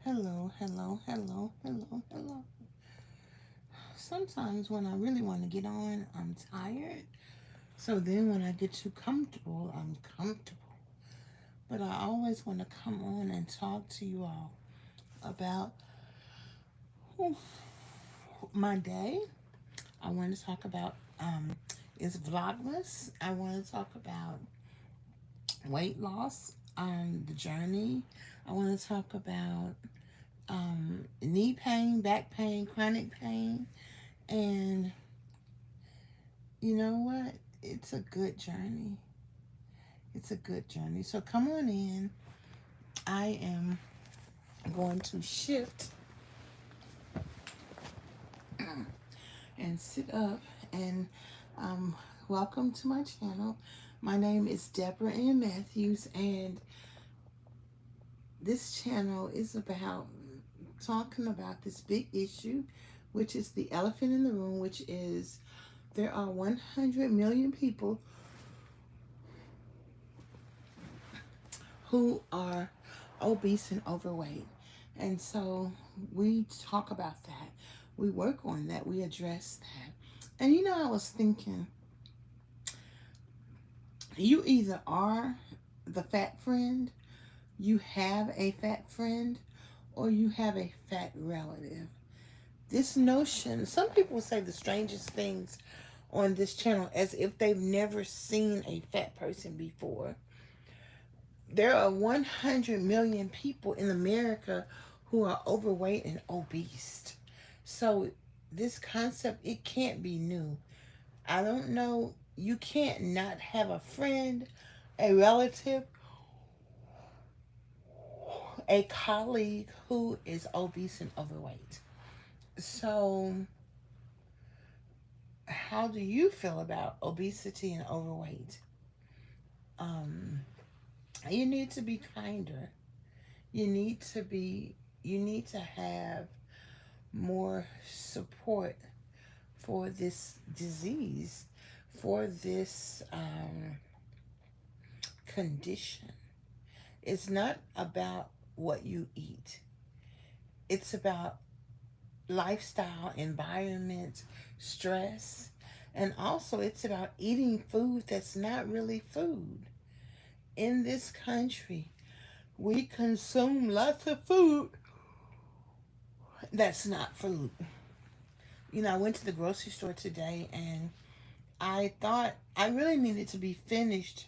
Hello, hello, hello, hello, hello. Sometimes when I really want to get on, I'm tired. So then when I get too comfortable, I'm comfortable. But I always want to come on and talk to you all about whew, my day. I want to talk about is Vlogmas. I want to talk about weight loss, the journey. I want to talk about knee pain, back pain, chronic pain, and you know what? It's a good journey. It's a good journey. So come on in. I am going to shift and sit up and um, welcome to my channel. My name is Debra Ann Matthews, and this channel is about talking about this big issue, which is the elephant in the room, which is there are 100 million people who are obese and overweight. And so we talk about that. We work on that. We address that. And you know, I was thinking, you either are the fat friend, you have a fat friend, or you have a fat relative. This notion, some people say the strangest things on this channel as if they've never seen a fat person before. There are 100 million people in America who are overweight and obese. So this concept, it can't be new. I don't know. You can't not have a friend, a relative, a colleague who is obese and overweight. So how do you feel about obesity and overweight? Um, you need to be kinder. You need to have more support for this disease, for this condition. It's not about what you eat, it's about lifestyle, environment, stress, and also it's about eating food that's not really food. In this country, we consume lots of food that's not food. You know, I went to the grocery store today and I thought I really needed to be finished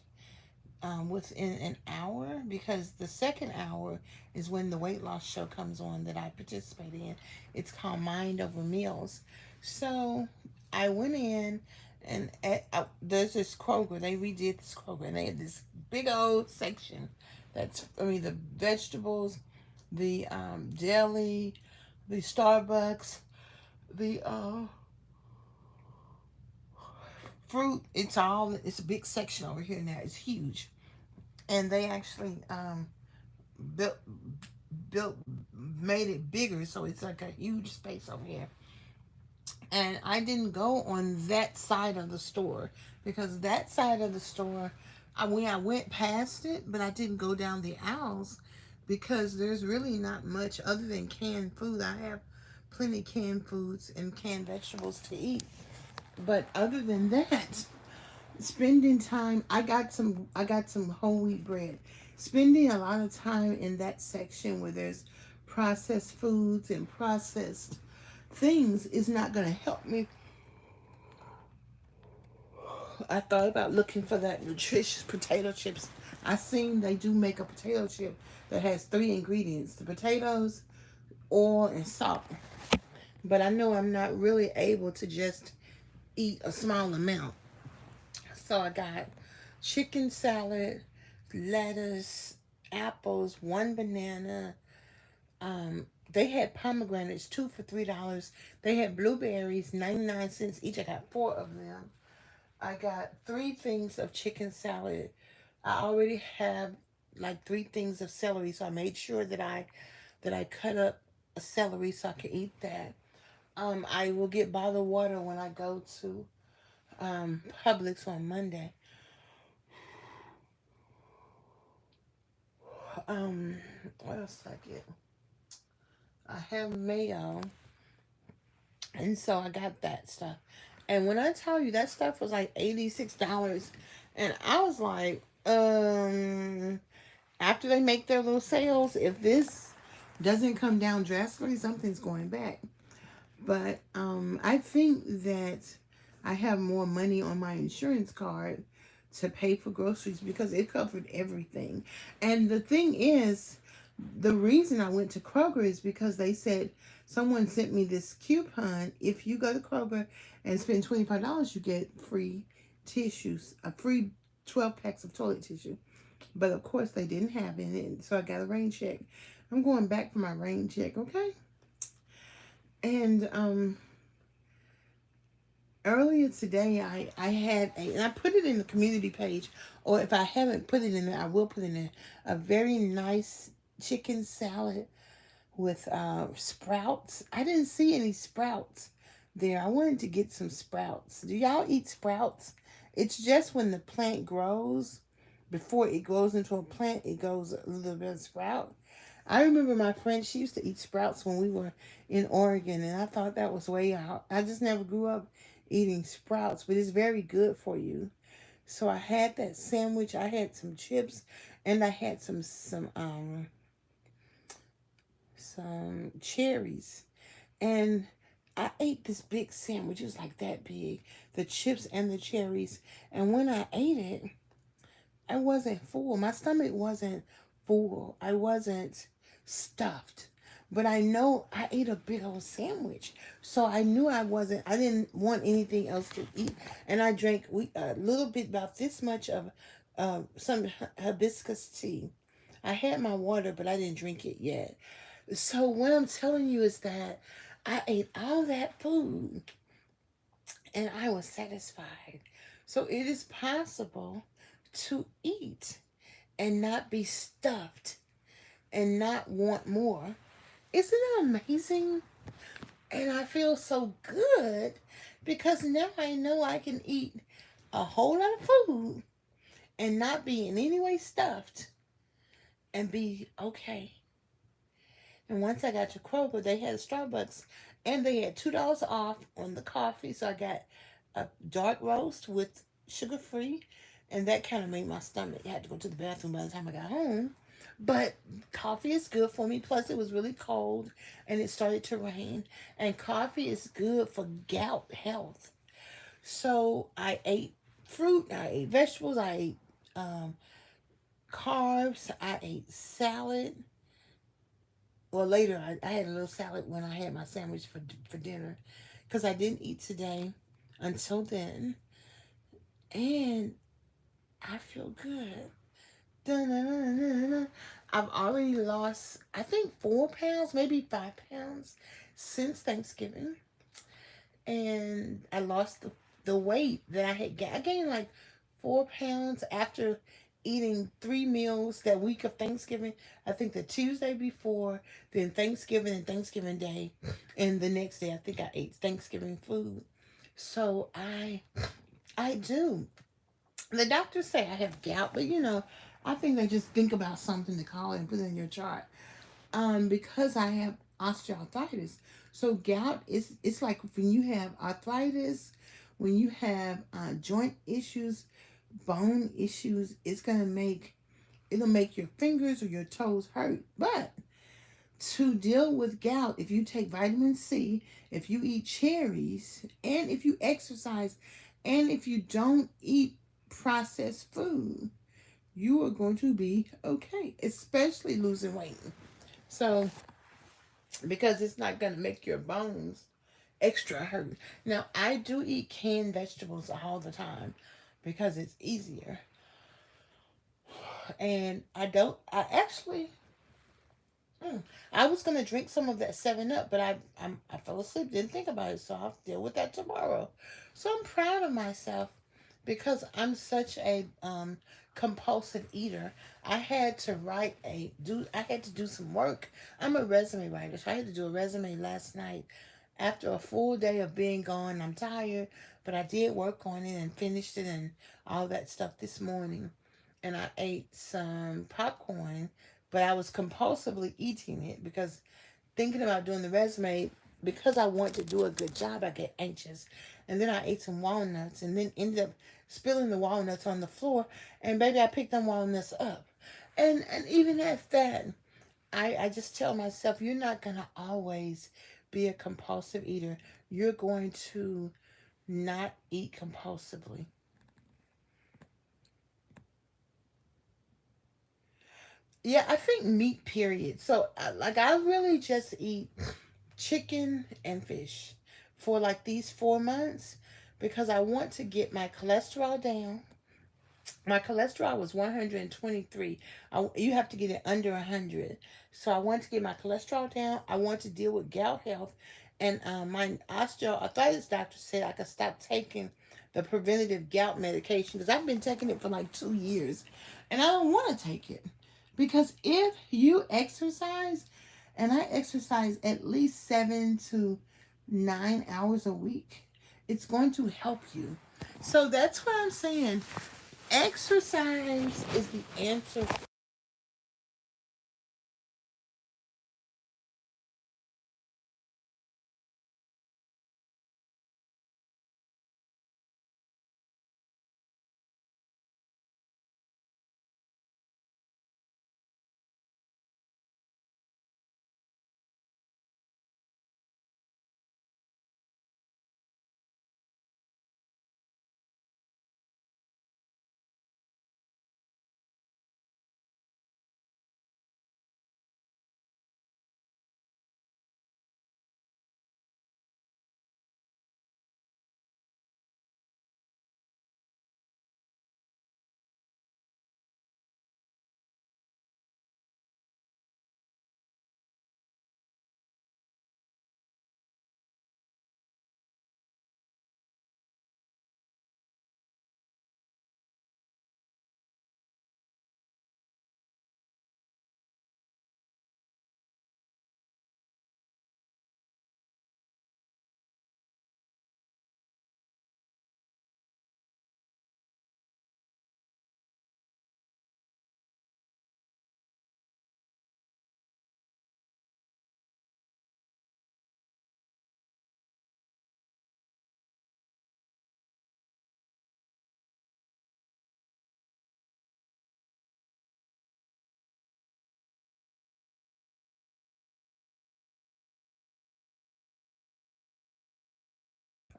within an hour because the second hour is when the weight loss show comes on that I participate in. It's called Mind Over Meals. So I went in and there's this Kroger. They redid this Kroger and they had this big old section the vegetables, the deli, the Starbucks, the fruit. It's a big section over here now. It's huge. And they actually built built made it bigger, so it's like a huge space over here. And I didn't go on that side of the store because that side of the store, I went past it, but I didn't go down the aisles because there's really not much other than canned food. I have plenty canned foods and canned vegetables to eat. But other than that, spending time, I got some whole wheat bread. Spending a lot of time in that section where there's processed foods and processed things is not going to help me. I thought about looking for that nutritious potato chips. I seen they do make a potato chip that has three ingredients: the potatoes, oil, and salt. But I know I'm not really able to just eat a small amount. So I got chicken salad, lettuce, apples, one banana. They had pomegranates, two for $3. They had blueberries, 99 cents each. I got four of them. I got three things of chicken salad. I already have like three things of celery, so I made sure that I cut up a celery so I can eat that. I will get bottled water when I go to Publix on Monday. Um, what else did I get? I have mayo, and so I got that stuff. And when I tell you that stuff was like $86, and I was like, after they make their little sales, if this doesn't come down drastically, something's going back. But I think that I have more money on my insurance card to pay for groceries because it covered everything. And the thing is, the reason I went to Kroger is because they said someone sent me this coupon. If you go to Kroger and spend $25, you get free tissues, a free 12 packs of toilet tissue. But of course, they didn't have it, so I got a rain check. I'm going back for my rain check, okay? And earlier today, I had and I put it in the community page, or if I haven't put it in there, I will put it in there, a very nice chicken salad with sprouts. I didn't see any sprouts there. I wanted to get some sprouts. Do y'all eat sprouts? It's just when the plant grows, before it grows into a plant, it goes a little bit of sprout. I remember my friend, she used to eat sprouts when we were in Oregon, and I thought that was way out. I just never grew up eating sprouts, but it's very good for you. So I had that sandwich, I had some chips, and I had some cherries. And I ate this big sandwich. It was like that big. The chips and the cherries. And when I ate it, I wasn't full. My stomach wasn't full. I wasn't stuffed. But I know I ate a big old sandwich. So I knew I didn't want anything else to eat. And I drank a little bit, about this much of some hibiscus tea. I had my water, but I didn't drink it yet. So what I'm telling you is that I ate all that food and I was satisfied. So it is possible to eat and not be stuffed and not want more. Isn't it amazing? And I feel so good because now I know I can eat a whole lot of food and not be in any way stuffed and be okay. And once I got to Kroger, they had a Starbucks and they had $2 off on the coffee. So I got a dark roast with sugar free. And that kind of made my stomach. I had to go to the bathroom by the time I got home. But coffee is good for me. Plus, it was really cold and it started to rain. And coffee is good for gout health. So I ate fruit, I ate vegetables, I ate carbs, I ate salad. Well, later I had a little salad when I had my sandwich for dinner because I didn't eat today until then. And I feel good. Dun-dun-dun-dun-dun. I've already lost, I think, 4 pounds, maybe 5 pounds since Thanksgiving. And I lost the weight that I had gained. I gained like 4 pounds after eating 3 meals that week of Thanksgiving. I think the Tuesday before, then Thanksgiving and Thanksgiving Day, and the next day I think I ate Thanksgiving food. So I do. The doctors say I have gout, but I think they just think about something to call it and put it in your chart. Because I have osteoarthritis. So gout is, it's like when you have arthritis, when you have joint issues, bone issues, it'll make your fingers or your toes hurt. But to deal with gout, if you take vitamin C, if you eat cherries, and if you exercise, and if you don't eat processed food, you are going to be okay, especially losing weight. So, because it's not going to make your bones extra hurt. Now, I do eat canned vegetables all the time because it's easier. And I actually, I was going to drink some of that 7 Up, but I fell asleep, didn't think about it, so I'll deal with that tomorrow. So I'm proud of myself because I'm such a compulsive eater. I had to do some work. I'm a resume writer, so I had to do a resume last night. After a full day of being gone, I'm tired, but I did work on it and finished it and all that stuff this morning. And I ate some popcorn, but I was compulsively eating it because thinking about doing the resume, because I want to do a good job, I get anxious. And then I ate some walnuts and then ended up spilling the walnuts on the floor. And baby, I picked them walnuts up. And even at that, I just tell myself, you're not going to always be a compulsive eater. You're going to not eat compulsively. Yeah, I think meat, period. So, like, I really just eat chicken and fish for like these 4 months because I want to get my cholesterol down. My cholesterol was 123. You have to get it under 100. So I want to get my cholesterol down. I want to deal with gout health. And my osteoarthritis doctor said I could stop taking the preventative gout medication because I've been taking it for like 2 years. And I don't want to take it. Because if you exercise, and I exercise at least 7 to 9 hours a week, it's going to help you. So that's what I'm saying. Exercise is the answer.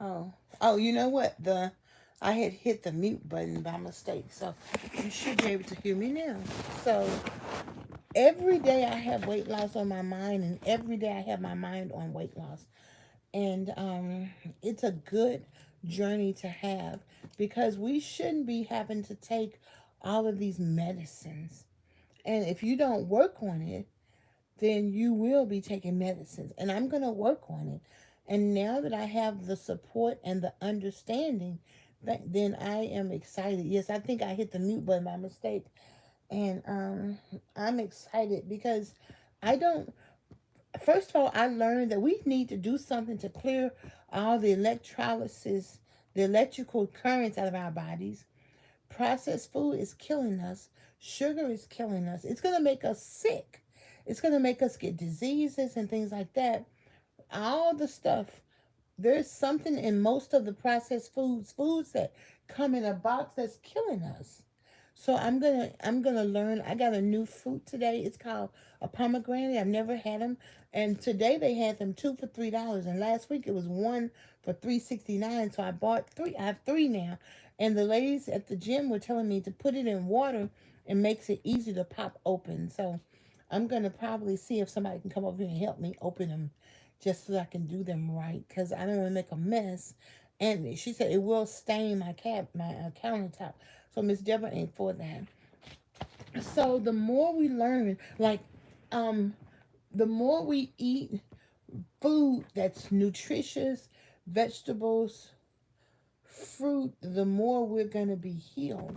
Oh, oh, you know what? I had hit the mute button by mistake, so you should be able to hear me now. So every day I have weight loss on my mind, and every day I have my mind on weight loss, and it's a good journey to have because we shouldn't be having to take all of these medicines, and if you don't work on it, then you will be taking medicines. And I'm going to work on it. And now that I have the support and the understanding, then I am excited. Yes, I think I hit the mute button by mistake. And I'm excited because I don't, first of all, I learned that we need to do something to clear all the electrolysis, the electrical currents out of our bodies. Processed food is killing us. Sugar is killing us. It's going to make us sick. It's going to make us get diseases and things like that. All the stuff. There's something in most of the processed foods that come in a box that's killing us. So I'm gonna learn. I got a new fruit today. It's called a pomegranate. I've never had them, and today they had them two for $3. And last week it was one for $3.69. So I bought three. I have three now, and the ladies at the gym were telling me to put it in water. It makes it easy to pop open. So I'm gonna probably see if somebody can come over here and help me open them, just so I can do them right. Cause I don't want to make a mess. And she said it will stain my countertop. So Miss Deborah ain't for that. So the more we learn, like, um, the more we eat food that's nutritious, vegetables, fruit, the more we're gonna be healed.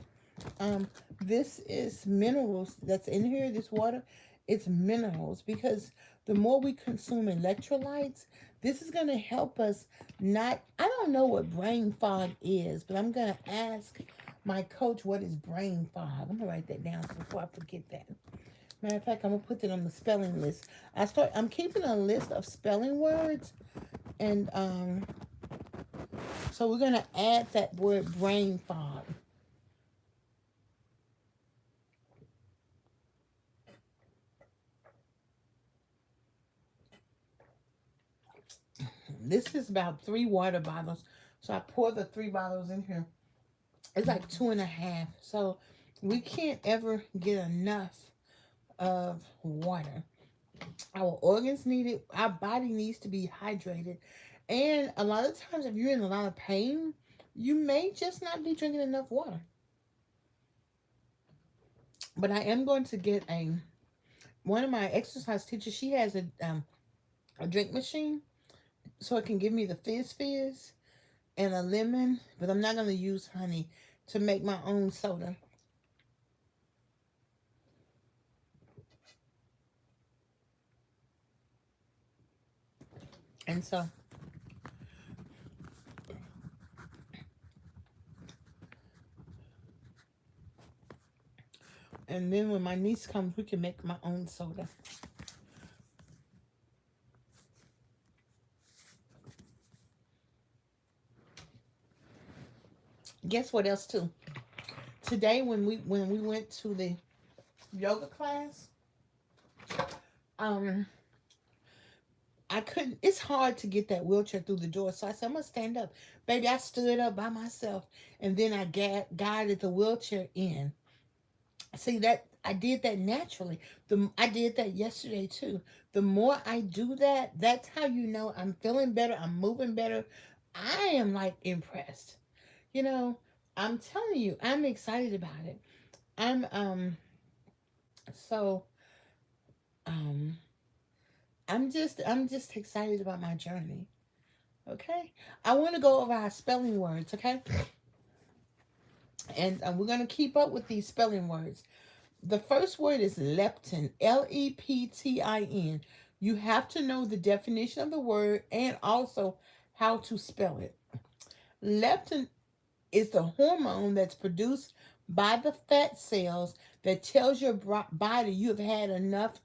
Um, this is minerals that's in here. This water, it's minerals because the more we consume electrolytes, this is gonna help us. Not, I don't know what brain fog is, but I'm gonna ask my coach what is brain fog. I'm gonna write that down before I forget that. Matter of fact, I'm gonna put that on the spelling list. I'm keeping a list of spelling words, and so we're gonna add that word brain fog. This is about 3 water bottles. So I pour the 3 bottles in here. It's like 2.5. So we can't ever get enough of water. Our organs need it. Our body needs to be hydrated. And a lot of times, if you're in a lot of pain, you may just not be drinking enough water. But I am going to get one of my exercise teachers. She has a drink machine, so it can give me the fizz and a lemon. But I'm not going to use honey to make my own soda. And so and then when my niece comes, we can make my own soda. Guess what else too? Today when we went to the yoga class, um I couldn't, it's hard to get that wheelchair through the door. So I said, I'm gonna stand up. Baby, I stood up by myself and then I guided the wheelchair in. See that I did that naturally. I did that yesterday too. The more I do that, that's how you know I'm feeling better. I'm moving better. I am like impressed. You know, I'm telling you, I'm excited about it. I'm so um I'm just excited about my journey. Okay, I want to go over our spelling words. Okay, and we're gonna keep up with these spelling words. The first word is leptin, Leptin. You have to know the definition of the word and also how to spell it. Leptin is the hormone that's produced by the fat cells that tells your body you have had enough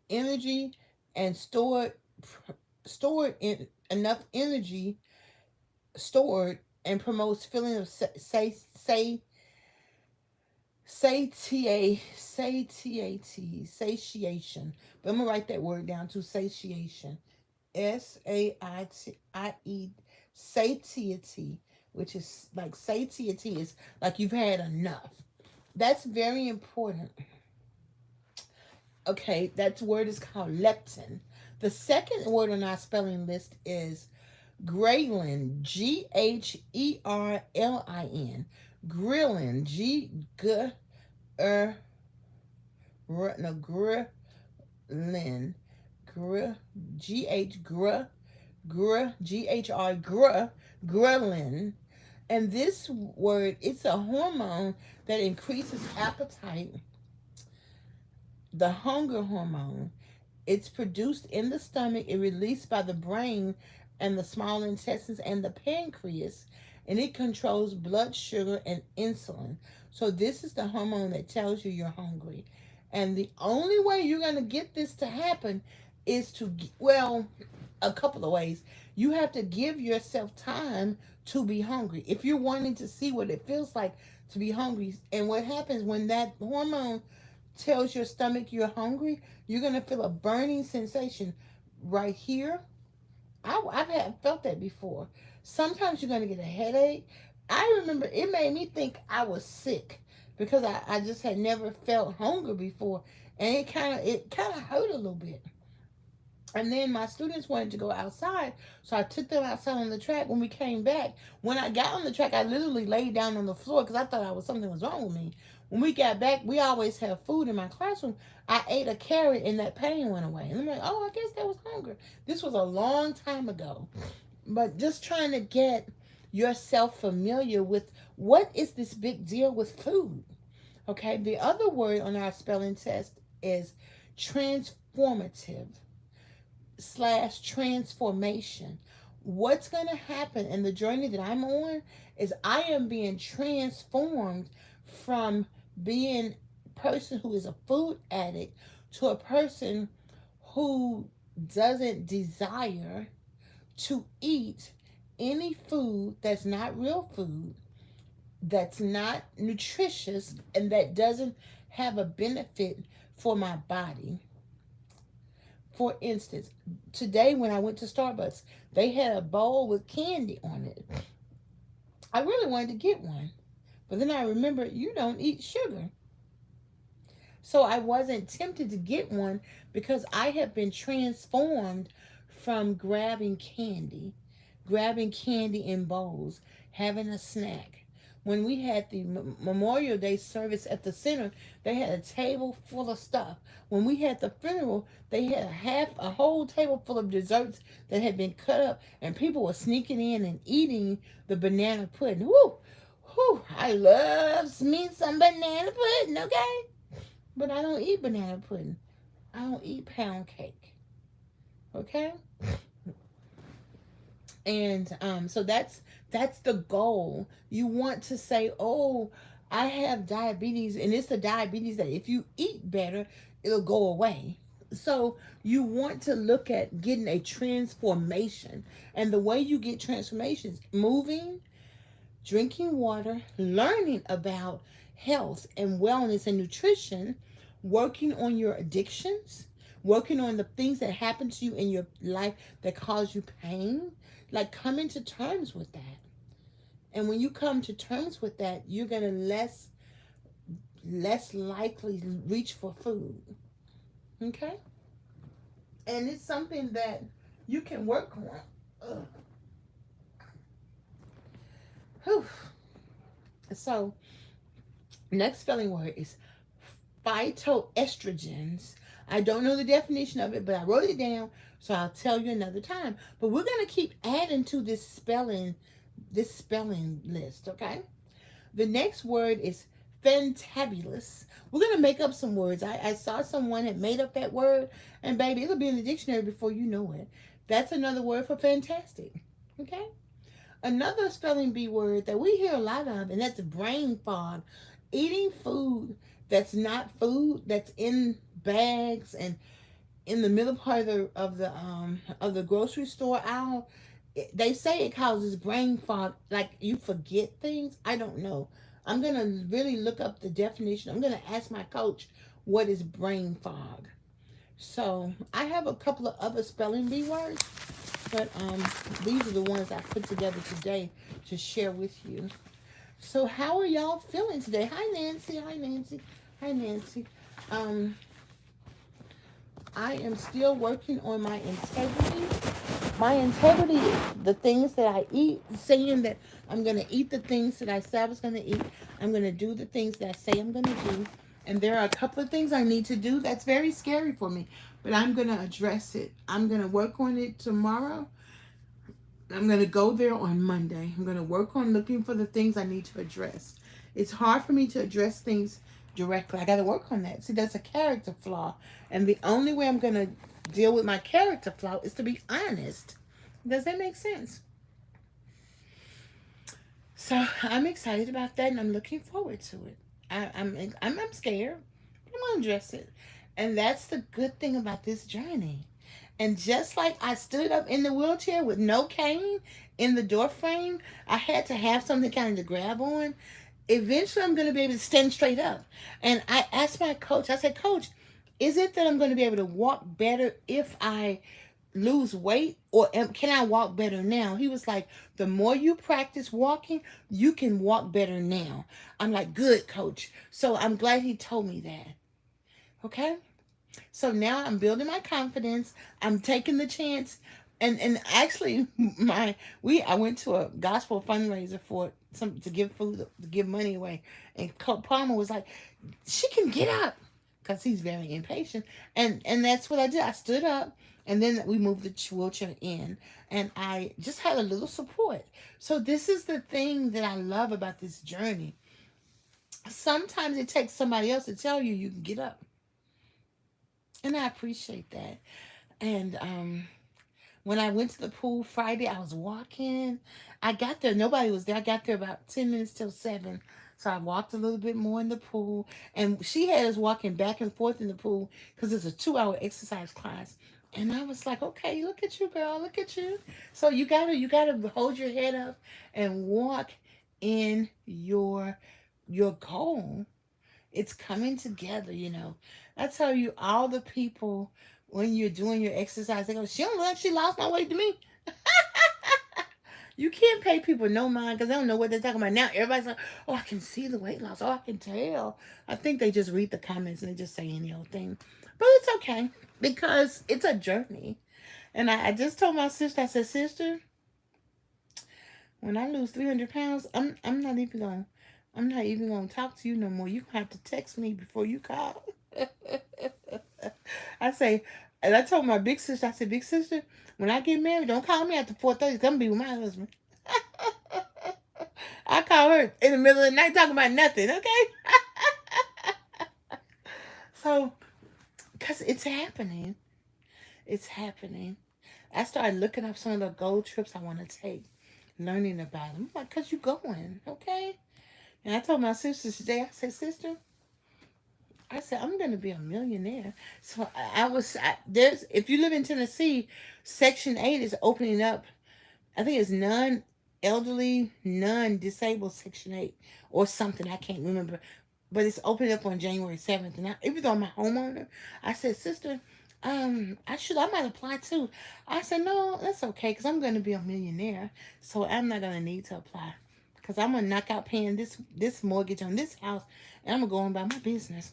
energy and stored in enough energy stored and promotes feeling of satiation. But I'm gonna write that word down to satiation. SAITIE, satiety, which is like satiety is like you've had enough. That's very important. Okay, that word is called leptin. The second word on our spelling list is ghrelin, GHERLIN. Ghrelin, er, no, ghrelin, ghrelin. And this word, it's a hormone that increases appetite, the hunger hormone. It's produced in the stomach and released by the brain and the small intestines and the pancreas, and it controls blood sugar and insulin. So this is the hormone that tells you you're hungry. And the only way you're going to get this to happen is to, well, a couple of ways. You have to give yourself time to be hungry. If you're wanting to see what it feels like to be hungry, and what happens when that hormone tells your stomach you're hungry, you're going to feel a burning sensation right here. I've felt that before. Sometimes you're going to get a headache. I remember it made me think I was sick because I just had never felt hunger before, and it kind of hurt a little bit. And then my students wanted to go outside, so I took them outside on the track. When we came back, when I got on the track, I literally laid down on the floor because I thought something was wrong with me. When we got back, we always have food in my classroom. I ate a carrot and that pain went away. And I'm like, oh, I guess that was hunger. This was a long time ago. But just trying to get yourself familiar with what is this big deal with food. Okay, the other word on our spelling test is transformative / transformation. What's going to happen in the journey that I'm on is I am being transformed from being person who is a food addict to a person who doesn't desire to eat any food that's not real food, that's not nutritious, and that doesn't have a benefit for my body. For instance, today when I went to Starbucks, they had a bowl with candy on it. I really wanted to get one, but then I remembered you don't eat sugar. So I wasn't tempted to get one because I have been transformed from grabbing candy in bowls, having a snack. When we had the Memorial Day service at the center, they had a table full of stuff. When we had the funeral, they had a whole table full of desserts that had been cut up, and people were sneaking in and eating the banana pudding. Woo, whoo! I love me some banana pudding. Okay, but I don't eat banana pudding. I don't eat pound cake. Okay? And so that's the goal. You want to say, oh, I have diabetes, and it's the diabetes that if you eat better, it'll go away. So you want to look at getting a transformation. And the way you get transformations, moving, drinking water, learning about health and wellness and nutrition, working on your addictions, working on the things that happen to you in your life that cause you pain, like coming to terms with that. And when you come to terms with that, you're going to less likely reach for food. Okay? And it's something that you can work on. Ugh. Whew. So, next spelling word is phytoestrogens. I don't know the definition of it, but I wrote it down, so I'll tell you another time. But we're going to keep adding to this spelling list, okay? The next word is fantabulous. We're going to make up some words. I saw someone had made up that word, and baby, it'll be in the dictionary before you know it. That's another word for fantastic, okay? Another spelling bee word that we hear a lot of, and that's brain fog. Eating food that's not food, that's in bags and in the middle part of the grocery store aisle. They say it causes brain fog, like you forget things. I don't know. I'm gonna really look up the definition. I'm gonna ask my coach what is brain fog. So I have a couple of other spelling bee words, but these are the ones I put together today to share with you. So how are y'all feeling today? Hi Nancy. Hi Nancy. Hi Nancy. I am still working on my integrity. My integrity is the things that I eat, saying that I'm going to eat the things that I said I was going to eat. I'm going to do the things that I say I'm going to do. And there are a couple of things I need to do that's very scary for me, but I'm going to address it. I'm going to work on it tomorrow. I'm going to go there on Monday. I'm going to work on looking for the things I need to address. It's hard for me to address things directly. I got to work on that. See, that's a character flaw. And the only way I'm going to deal with my character flaw is to be honest. Does that make sense? So I'm excited about that, and I'm looking forward to it. I'm scared. I'm going to address it. And that's the good thing about this journey. And just like I stood up in the wheelchair with no cane in the door frame, I had to have something kind of to grab on. Eventually, I'm going to be able to stand straight up. And I asked my coach, I said, Coach, is it that I'm going to be able to walk better if I lose weight, or can I walk better now? He was like, the more you practice walking, you can walk better now. I'm like, good, Coach. So I'm glad he told me that. Okay? So now I'm building my confidence. I'm taking the chance. And actually I went to a gospel fundraiser for some to give food, to give money away. And Palmer was like, she can get up, because he's very impatient. And that's what I did. I stood up, and then we moved the wheelchair in, and I just had a little support. So this is the thing that I love about this journey. Sometimes it takes somebody else to tell you can get up. And I appreciate that. And when I went to the pool Friday, I was walking. I got there. Nobody was there. I got there about 10 minutes till 7. So I walked a little bit more in the pool, and she had us walking back and forth in the pool because it's a 2 hour exercise class. And I was like, okay, look at you, girl, look at you. So you gotta hold your head up and walk in your goal. It's coming together, you know. I tell you, all the people when you're doing your exercise, they go, she don't look like she lost no weight to me. You can't pay people no mind because they don't know what they're talking about. Now everybody's like, oh, I can see the weight loss. Oh, I can tell. I think they just read the comments and they just say any old thing. But it's okay because it's a journey. And I just told my sister, I said, sister, when I lose 300 pounds, I'm not even gonna talk to you no more. You have to text me before you call. I say, and I told my big sister, I said, big sister, when I get married, don't call me after 4:30. Come be with my husband. I call her in the middle of the night talking about nothing, okay? So, because it's happening. It's happening. I started looking up some of the gold trips I want to take, learning about them. I'm like, because you're going, okay? And I told my sister today, I said, sister, I said, I'm going to be a millionaire. So there's, if you live in Tennessee, Section 8 is opening up. I think it's non-elderly, non-disabled Section 8 or something. I can't remember. But it's opening up on January 7th. And even though I'm a homeowner, I said, sister, I might apply too. I said, no, that's okay because I'm going to be a millionaire. So I'm not going to need to apply because I'm going to knock out paying this mortgage on this house and I'm going to go on about my business.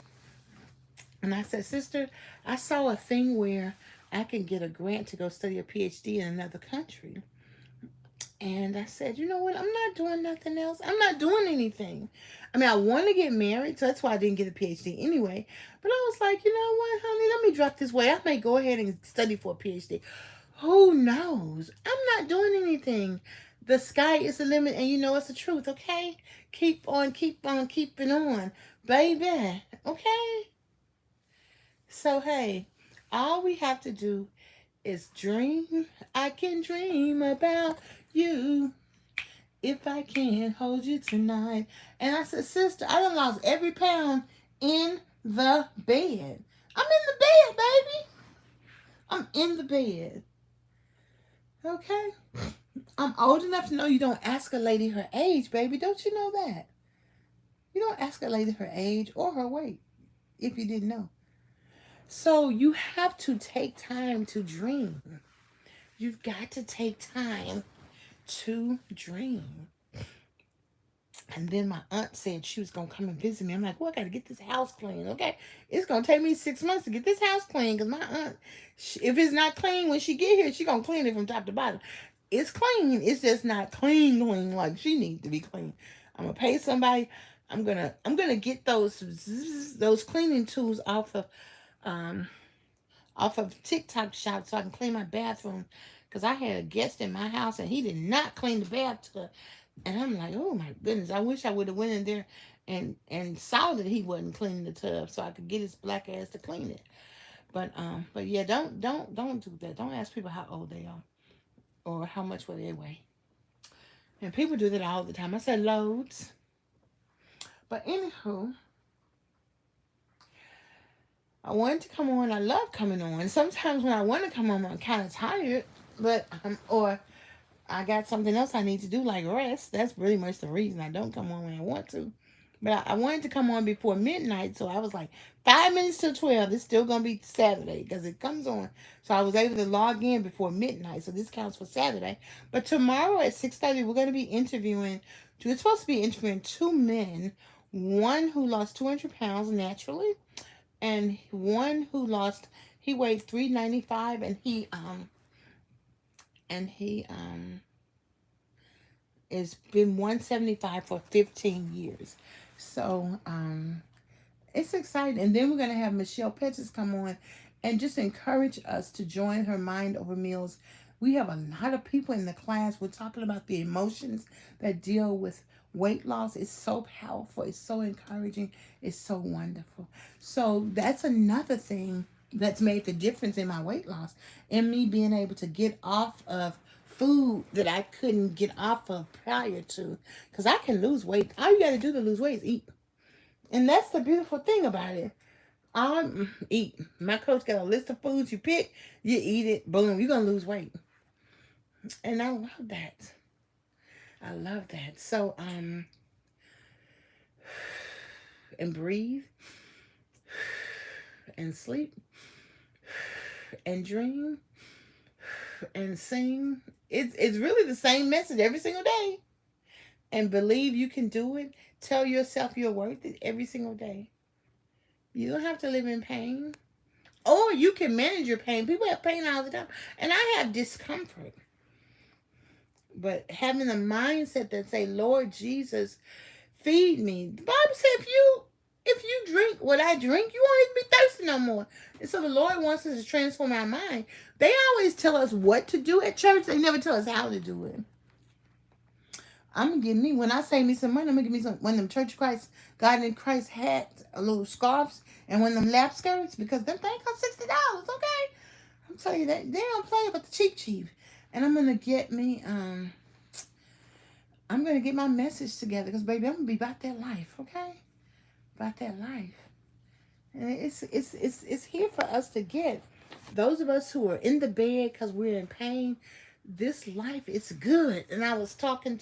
And I said, sister, I saw a thing where I can get a grant to go study a PhD in another country. And I said, you know what? I'm not doing nothing else. I'm not doing anything. I mean, I want to get married, so that's why I didn't get a PhD anyway. But I was like, you know what, honey? Let me drop this way. I may go ahead and study for a PhD. Who knows? I'm not doing anything. The sky is the limit, and you know it's the truth, okay? Keep on, keeping on, baby, okay? So, hey, all we have to do is dream. I can dream about you if I can hold you tonight. And I said, sister, I done lost every pound in the bed. I'm in the bed, baby. I'm in the bed. Okay? I'm old enough to know you don't ask a lady her age, baby. Don't you know that? You don't ask a lady her age or her weight if you didn't know. So you have to take time to dream. You've got to take time to dream. And then my aunt said she was going to come and visit me. I'm like, well, I got to get this house clean, okay? It's going to take me 6 months to get this house clean because my aunt, if it's not clean when she get here, she going to clean it from top to bottom. It's clean. It's just not clean like she needs to be clean. I'm going to pay somebody. I'm going to get those cleaning tools off of TikTok shop so I can clean my bathroom because I had a guest in my house and he did not clean the bathtub. And I'm like, oh my goodness, I wish I would have went in there and saw that he wasn't cleaning the tub so I could get his black ass to clean it. But yeah, don't do that. Don't ask people how old they are or how much will they weigh. And people do that all the time. I said loads. But anywho, I wanted to come on. I love coming on. Sometimes when I want to come on, I'm kind of tired, but or I got something else I need to do, like rest. That's pretty much the reason I don't come on when I want to. But I wanted to come on before midnight, so I was like, 5 minutes till 12. It's still going to be Saturday because it comes on. So I was able to log in before midnight, so this counts for Saturday. But tomorrow at 6:30, we're going to be interviewing, we're supposed to be interviewing 2 men, one who lost 200 pounds naturally, and one who he weighed 395, and he has been 175 for 15 years. So it's exciting. And then we're going to have Michelle Pettis come on and just encourage us to join her Mind Over Meals. We have a lot of people in the class. We're talking about the emotions that deal with weight loss. It's so powerful. It's so encouraging. It's so wonderful. So that's another thing that's made the difference in my weight loss and me being able to get off of food that I couldn't get off of prior to. Because I can lose weight. All you got to do to lose weight is eat. And that's the beautiful thing about it. Eat. My coach got a list of foods you pick, you eat it, boom, you're going to lose weight. And I love that. I love that. So, and breathe and sleep and dream and sing. It's really the same message every single day. And believe you can do it. Tell yourself you're worth it every single day. You don't have to live in pain. Or you can manage your pain. People have pain all the time. And I have discomfort. But having a mindset that say, Lord Jesus, feed me. The Bible said if you drink what I drink, you won't even be thirsty no more. And so the Lord wants us to transform our mind. They always tell us what to do at church. They never tell us how to do it. I'm going to give me, when I save me some money, I'm going to give me one of them Church of Christ, God in Christ hats, little scarves, and one of them lap skirts, because them things cost $60, okay? I'm telling you, that they don't play about the cheap. And I'm going to get me, I'm going to get my message together, because, baby, I'm going to be about that life, okay? About that life. And it's here for us to get. Those of us who are in the bed because we're in pain, this life is good. And I was talking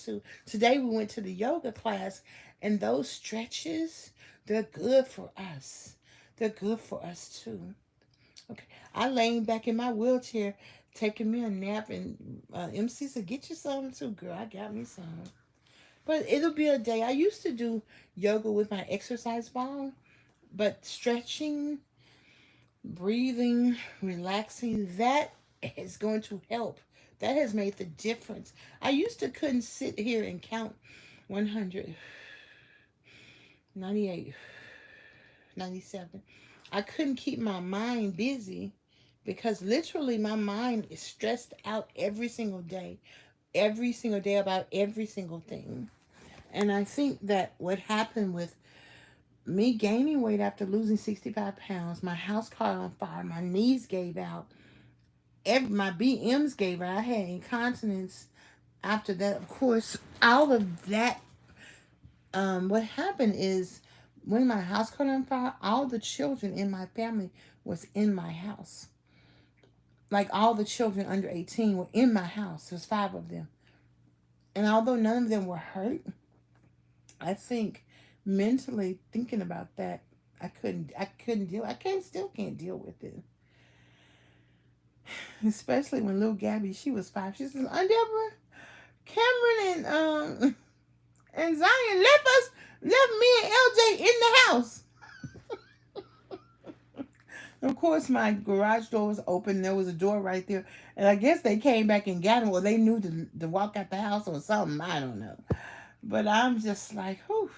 today we went to the yoga class, and those stretches, they're good for us. They're good for us too. Okay. I laying back in my wheelchair, taking me a nap, and MC said, get you some too, girl. I got me some. But it'll be a day. I used to do yoga with my exercise ball, but stretching, breathing, relaxing, that is going to help. That has made the difference. I used to couldn't sit here and count 100, 98, 97. I couldn't keep my mind busy because literally my mind is stressed out every single day about every single thing. And I think that what happened with me gaining weight after losing 65 pounds, my house caught on fire, my knees gave out, my BMs gave out, I had incontinence after that. Of course, all of that, what happened is when my house caught on fire, all the children in my family was in my house. Like all the children under 18 were in my house. There's 5 of them. And although none of them were hurt, I think mentally thinking about that, I couldn't deal. Still can't deal with it. Especially when little Gabby, she was 5. She says, Deborah, Cameron and Zion left me and LJ in the house. Of course, my garage door was open. There was a door right there. And I guess they came back and got him, or they knew to walk out the house or something. I don't know. But I'm just like, whew.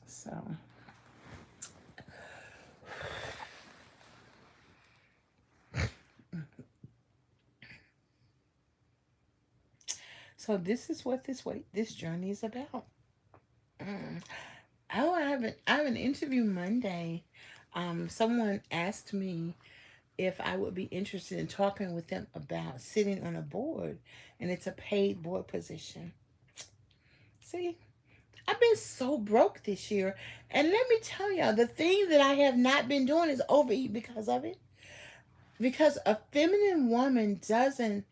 So. So this is what this journey is about. Oh, I have an interview Monday. Someone asked me if I would be interested in talking with them about sitting on a board, and it's a paid board position. See, I've been so broke this year, and let me tell y'all, the thing that I have not been doing is overeat because of it. Because a feminine woman doesn't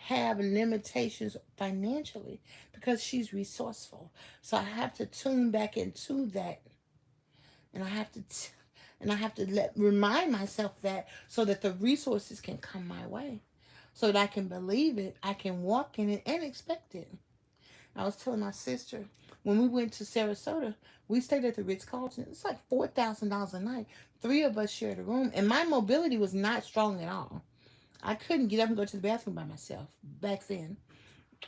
have limitations financially because she's resourceful. So I have to tune back into that, and I have to remind myself that so that the resources can come my way, so that I can believe it, I can walk in it and expect it. I was telling my sister when we went to Sarasota, we stayed at the Ritz-Carlton. It's like $4,000 a night. 3 of us shared a room, and my mobility was not strong at all. I couldn't get up and go to the bathroom by myself back then.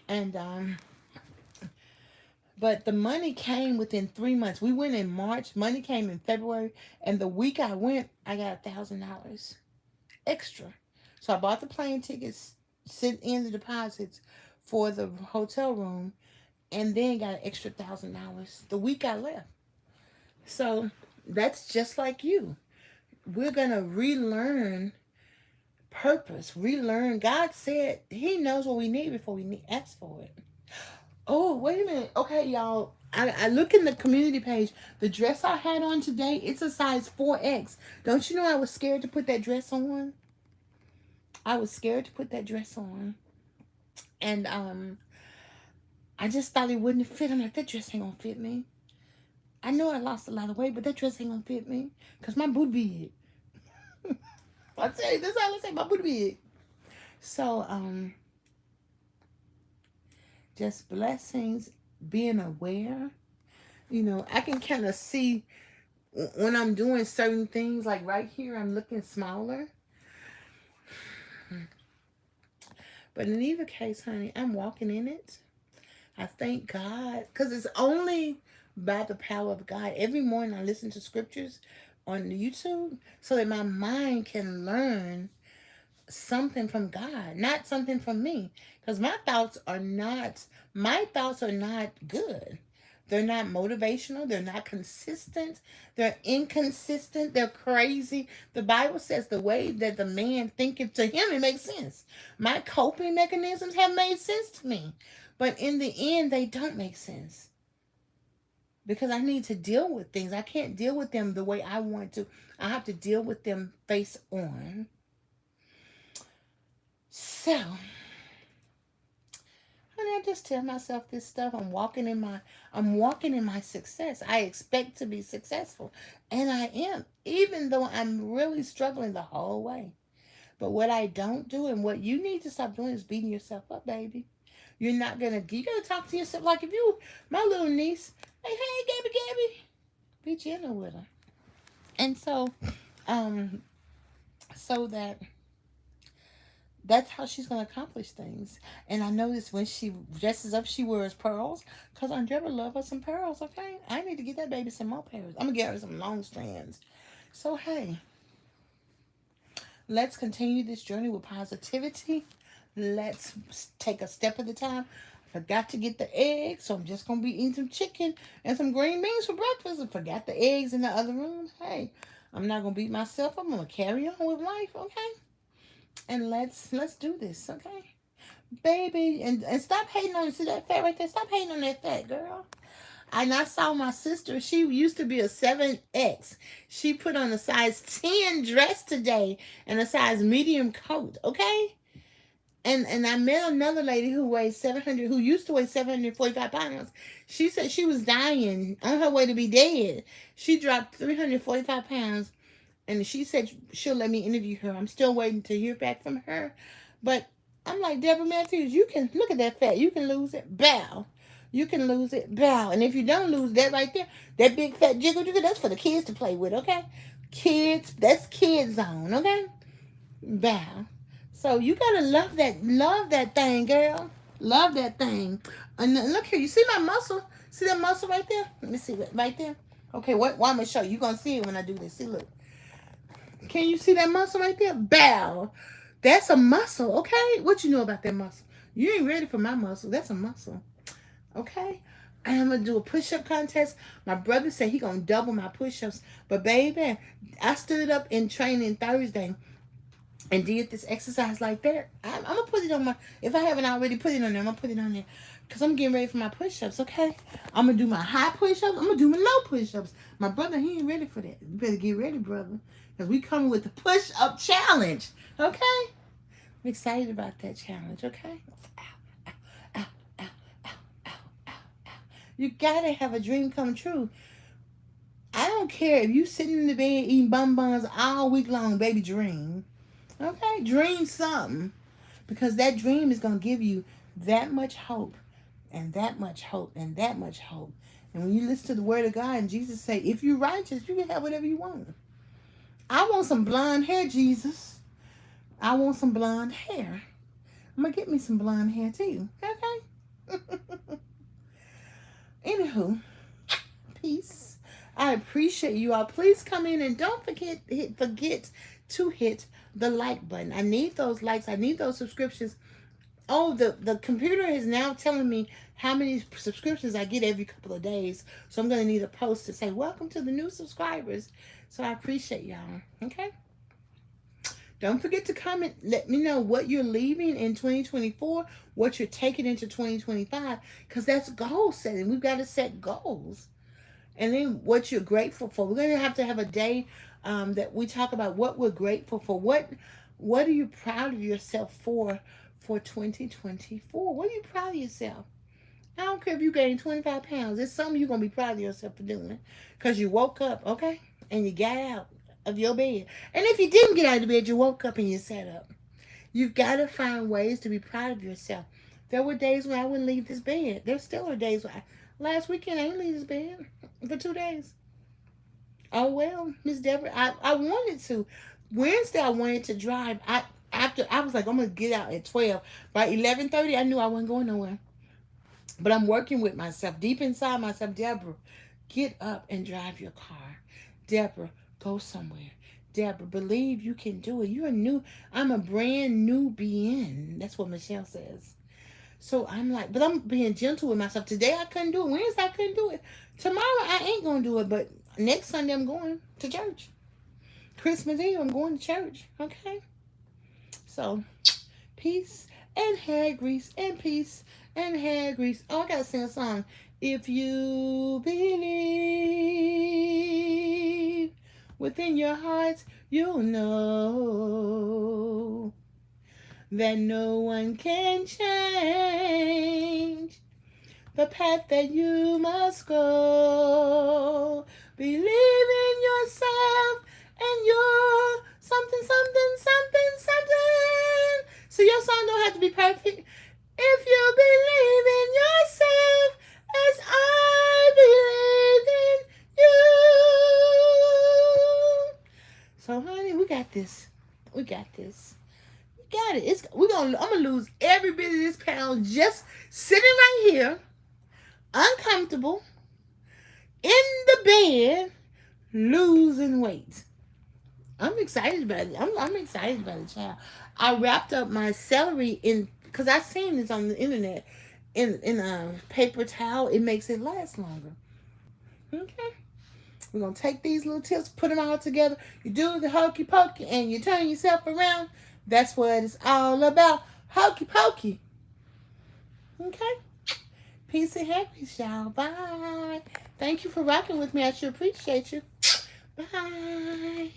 And but the money came within 3 months. We went in March. Money came in February. And the week I went, I got $1,000 extra. So I bought the plane tickets, sent in the deposits for the hotel room, and then got an extra $1,000 the week I left. So that's just like you. we're going to relearn purpose, relearn. God said he knows what we need before we ask for it. Oh, wait a minute. Okay, y'all. I look in the community page. The dress I had on today, it's a size 4X. Don't you know I was scared to put that dress on? I was scared to put that dress on. And I just thought it wouldn't fit. I'm like, that dress ain't gonna fit me. I know I lost a lot of weight, but that dress ain't gonna fit me. Cause my booty big. I tell you, this is all I say, my booty big. So just blessings, being aware. You know, I can kind of see when I'm doing certain things, like right here, I'm looking smaller. But in either case, honey, I'm walking in it. I thank God, because it's only by the power of God. Every morning I listen to scriptures on YouTube so that my mind can learn something from God, not something from me. Because my thoughts are not good. They're not motivational. They're not consistent. They're inconsistent. They're crazy. The Bible says the way that the man thinketh, to him it makes sense. My coping mechanisms have made sense to me. But in the end, they don't make sense. Because I need to deal with things. I can't deal with them the way I want to. I have to deal with them face on. So, honey, I just tell myself this stuff. I'm walking in my success. I expect to be successful. And I am. Even though I'm really struggling the whole way. But what I don't do, and what you need to stop doing, is beating yourself up, baby. You gotta talk to yourself like, if you, my little niece, hey, Gabby, be gentle with her. And so, so that's how she's gonna accomplish things. And I notice when she dresses up, she wears pearls, because Aunt Debra love her some pearls, okay? I need to get that baby some more pearls. I'm gonna get her some long strands. So, hey, let's continue this journey with positivity. Let's take a step at a time. I forgot to get the eggs, so I'm just going to be eating some chicken and some green beans for breakfast. I forgot the eggs in the other room. Hey, I'm not going to beat myself up. I'm going to carry on with life, okay? And let's do this, okay? Baby, and stop hating on, see that fat right there? Stop hating on that fat, girl. And I saw my sister. She used to be a 7X. She put on a size 10 dress today and a size medium coat, okay? And I met another lady who used to weigh 745 pounds. She said she was dying, on her way to be dead. She dropped 345 pounds, and she said she'll let me interview her. I'm still waiting to hear back from her. But I'm like, Debra Matthews, you can, look at that fat. You can lose it. Bow. You can lose it. Bow. And if you don't lose that right there, that big fat jiggle, that's for the kids to play with, okay? Kids, that's kids zone, okay? Bow. So you gotta love that thing, girl. Love that thing. And look here, you see my muscle? See that muscle right there? Let me see, right there. Okay, I'm gonna show you. You're gonna see it when I do this. See, look. Can you see that muscle right there? Bow. That's a muscle, okay? What you know about that muscle? You ain't ready for my muscle. That's a muscle. Okay? And I'm gonna do a push-up contest. My brother said he gonna double my push-ups. But baby, I stood up in training Thursday and did this exercise like that. I'm gonna put it on my, if I haven't already put it on there, I'm gonna put it on there. Because I'm getting ready for my push-ups, okay? I'm gonna do my high push-ups. I'm gonna do my low push-ups. My brother, he ain't ready for that. You better get ready, brother. Because we coming with the push-up challenge, okay? I'm excited about that challenge, okay? You gotta have a dream come true. I don't care if you sitting in the bed eating bonbons all week long, baby, dream. Okay? Dream something. Because that dream is going to give you that much hope, and that much hope, and that much hope. And when you listen to the word of God, and Jesus say, if you're righteous, you can have whatever you want. I want some blonde hair, Jesus. I want some blonde hair. I'm going to get me some blonde hair too. Okay? Anywho, peace. I appreciate you all. Please come in and don't forget to hit the like button. I need those likes. I need those subscriptions. Oh, the computer is now telling me how many subscriptions I get every couple of days. So I'm going to need a post to say, welcome to the new subscribers. So I appreciate y'all. Okay. Don't forget to comment. Let me know what you're leaving in 2024, what you're taking into 2025, because that's goal setting. We've got to set goals. And then what you're grateful for. We're going to have a day that we talk about what we're grateful for. What are you proud of yourself for 2024? What are you proud of yourself? I don't care if you gained 25 pounds. It's something you're going to be proud of yourself for doing. Because you woke up, okay? And you got out of your bed. And if you didn't get out of the bed, you woke up and you sat up. You've got to find ways to be proud of yourself. There were days when I wouldn't leave this bed. There still are days when last weekend I didn't leave this bed for 2 days. Oh well, Miss Debra, I wanted to. Wednesday I wanted to drive. After I was like, I'm gonna get out at 12. By 11:30, I knew I wasn't going nowhere. But I'm working with myself, deep inside myself. Debra, get up and drive your car. Debra, go somewhere. Debra, believe you can do it. You're a new, I'm a brand new being. That's what Michelle says. So I'm like, but I'm being gentle with myself. Today I couldn't do it. Wednesday I couldn't do it. Tomorrow I ain't going to do it. But next Sunday I'm going to church. Christmas Eve I'm going to church. Okay? So, peace and hair grease and peace and hair grease. Oh, I got to sing a song. If you believe within your heart, you'll know that no one can change the path that you must go. Believe in yourself and you're something, something, something, something. So your song don't have to be perfect. If you believe in yourself as I believe in you. So honey, we got this. We got this. Got it. I'm gonna lose every bit of this pound just sitting right here, uncomfortable, in the bed, losing weight. I'm excited about it. I'm excited about it, child. I wrapped up my celery in because I seen this on the internet in a paper towel. It makes it last longer. Okay. We're gonna take these little tips, put them all together. You do the hokey pokey and you turn yourself around. That's what it's all about. Hokey pokey. Okay? Peace and happiness, y'all. Bye. Thank you for rocking with me. I sure appreciate you. Bye.